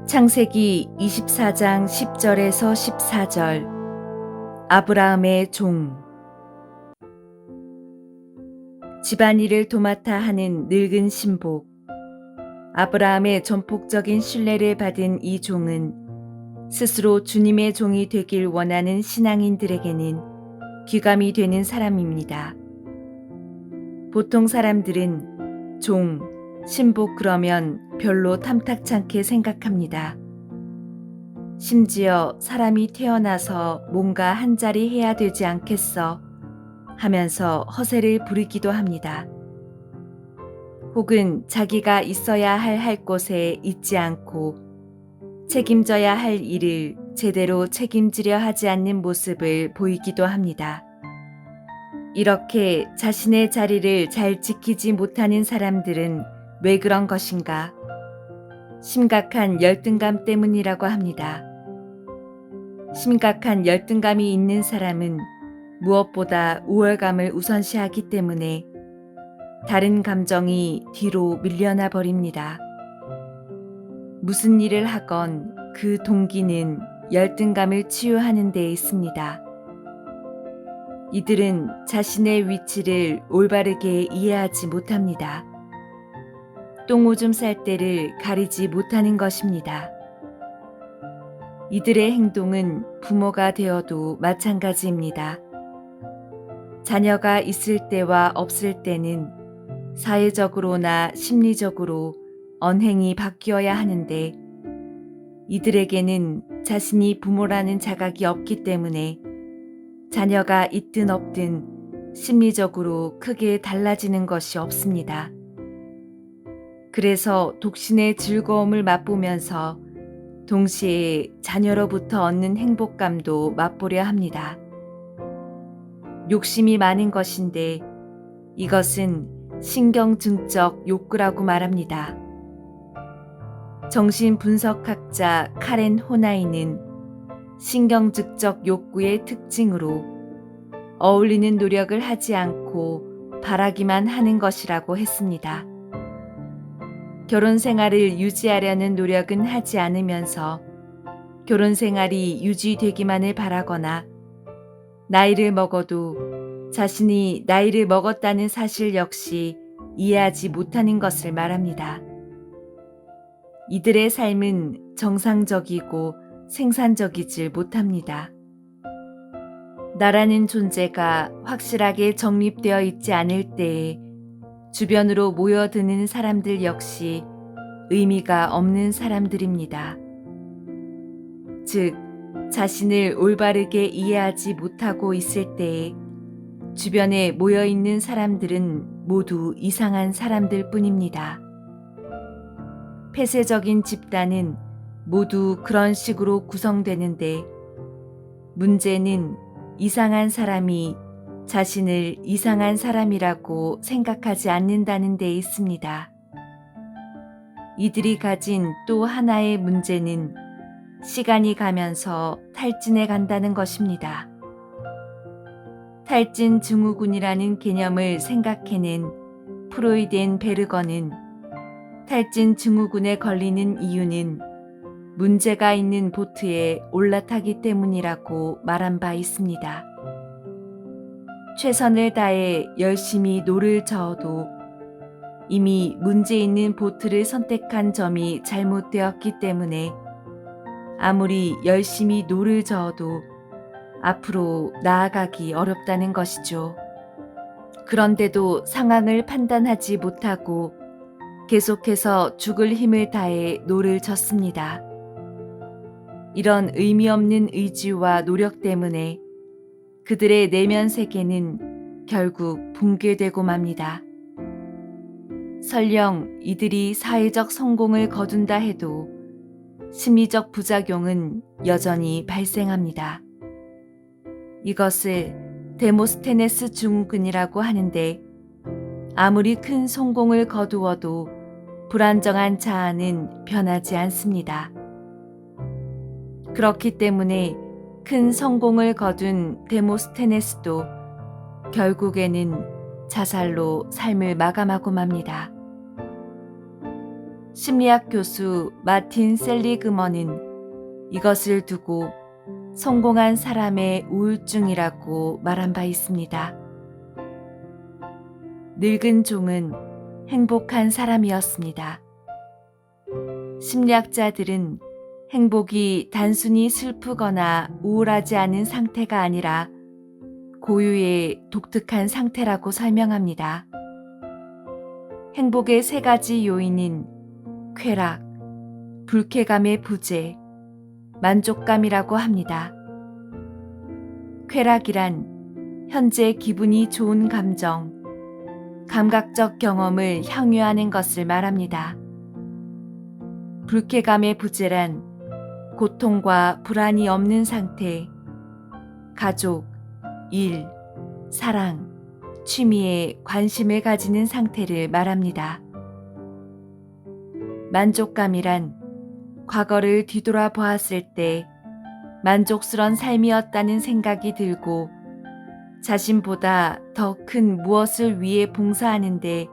창세기 24장 10절에서 14절. 아브라함의 종. 집안일을 도맡아 하는 늙은 신복. 아브라함의 전폭적인 신뢰를 받은 이 종은 스스로 주님의 종이 되길 원하는 신앙인들에게는 귀감이 되는 사람입니다. 보통 사람들은 종, 신복 그러면 별로 탐탁찮게 생각합니다. 심지어 사람이 태어나서 뭔가 한 자리 해야 되지 않겠어 하면서 허세를 부리기도 합니다. 혹은 자기가 있어야 할 곳에 있지 않고 책임져야 할 일을 제대로 책임지려 하지 않는 모습을 보이기도 합니다. 이렇게 자신의 자리를 잘 지키지 못하는 사람들은 왜 그런 것인가? 심각한 열등감 때문이라고 합니다. 심각한 열등감이 있는 사람은 무엇보다 우월감을 우선시하기 때문에 다른 감정이 뒤로 밀려나 버립니다. 무슨 일을 하건 그 동기는 열등감을 치유하는 데 있습니다. 이들은 자신의 위치를 올바르게 이해하지 못합니다. 똥오줌 쌀 때를 가리지 못하는 것입니다. 이들의 행동은 부모가 되어도 마찬가지입니다. 자녀가 있을 때와 없을 때는 사회적으로나 심리적으로 언행이 바뀌어야 하는데 이들에게는 자신이 부모라는 자각이 없기 때문에 자녀가 있든 없든 심리적으로 크게 달라지는 것이 없습니다. 그래서 독신의 즐거움을 맛보면서 동시에 자녀로부터 얻는 행복감도 맛보려 합니다. 욕심이 많은 것인데 이것은 신경증적 욕구라고 말합니다. 정신분석학자 카렌 호나이는 신경증적 욕구의 특징으로 어울리는 노력을 하지 않고 바라기만 하는 것이라고 했습니다. 결혼 생활을 유지하려는 노력은 하지 않으면서 결혼 생활이 유지되기만을 바라거나 나이를 먹어도 자신이 나이를 먹었다는 사실 역시 이해하지 못하는 것을 말합니다. 이들의 삶은 정상적이고 생산적이질 못합니다. 나라는 존재가 확실하게 정립되어 있지 않을 때에 주변으로 모여드는 사람들 역시 의미가 없는 사람들입니다. 즉, 자신을 올바르게 이해하지 못하고 있을 때에 주변에 모여있는 사람들은 모두 이상한 사람들 뿐입니다. 폐쇄적인 집단은 모두 그런 식으로 구성되는데 문제는 이상한 사람이 자신을 이상한 사람이라고 생각하지 않는다는 데 있습니다. 이들이 가진 또 하나의 문제는 시간이 가면서 탈진해 간다는 것입니다. 탈진 증후군이라는 개념을 생각해낸 프로이덴 베르거는 탈진 증후군에 걸리는 이유는 문제가 있는 보트에 올라타기 때문이라고 말한 바 있습니다. 최선을 다해 열심히 노를 저어도 이미 문제 있는 보트를 선택한 점이 잘못되었기 때문에 아무리 열심히 노를 저어도 앞으로 나아가기 어렵다는 것이죠. 그런데도 상황을 판단하지 못하고 계속해서 죽을 힘을 다해 노를 젓습니다. 이런 의미 없는 의지와 노력 때문에 그들의 내면 세계는 결국 붕괴되고 맙니다. 설령 이들이 사회적 성공을 거둔다 해도 심리적 부작용은 여전히 발생합니다. 이것을 데모스테네스 증후군이라고 하는데 아무리 큰 성공을 거두어도 불안정한 자아는 변하지 않습니다. 그렇기 때문에 큰 성공을 거둔 데모스테네스도 결국에는 자살로 삶을 마감하고 맙니다. 심리학 교수 마틴 셀리그먼은 이것을 두고 성공한 사람의 우울증이라고 말한 바 있습니다. 늙은 종은 행복한 사람이었습니다. 심리학자들은 행복이 단순히 슬프거나 우울하지 않은 상태가 아니라 고유의 독특한 상태라고 설명합니다. 행복의 세 가지 요인은 쾌락, 불쾌감의 부재, 만족감이라고 합니다. 쾌락이란 현재 기분이 좋은 감정, 감각적 경험을 향유하는 것을 말합니다. 불쾌감의 부재란 고통과 불안이 없는 상태, 가족, 일, 사랑, 취미에 관심을 가지는 상태를 말합니다. 만족감이란 과거를 뒤돌아 보았을 때 만족스런 삶이었다는 생각이 들고 자신보다 더 큰 무엇을 위해 봉사하는데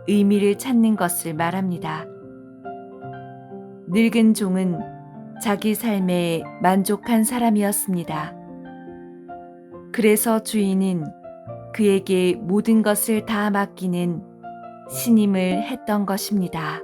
의미를 찾는 것을 말합니다. 늙은 종은 자기 삶에 만족한 사람이었습니다. 그래서 주인은 그에게 모든 것을 다 맡기는 신임을 했던 것입니다.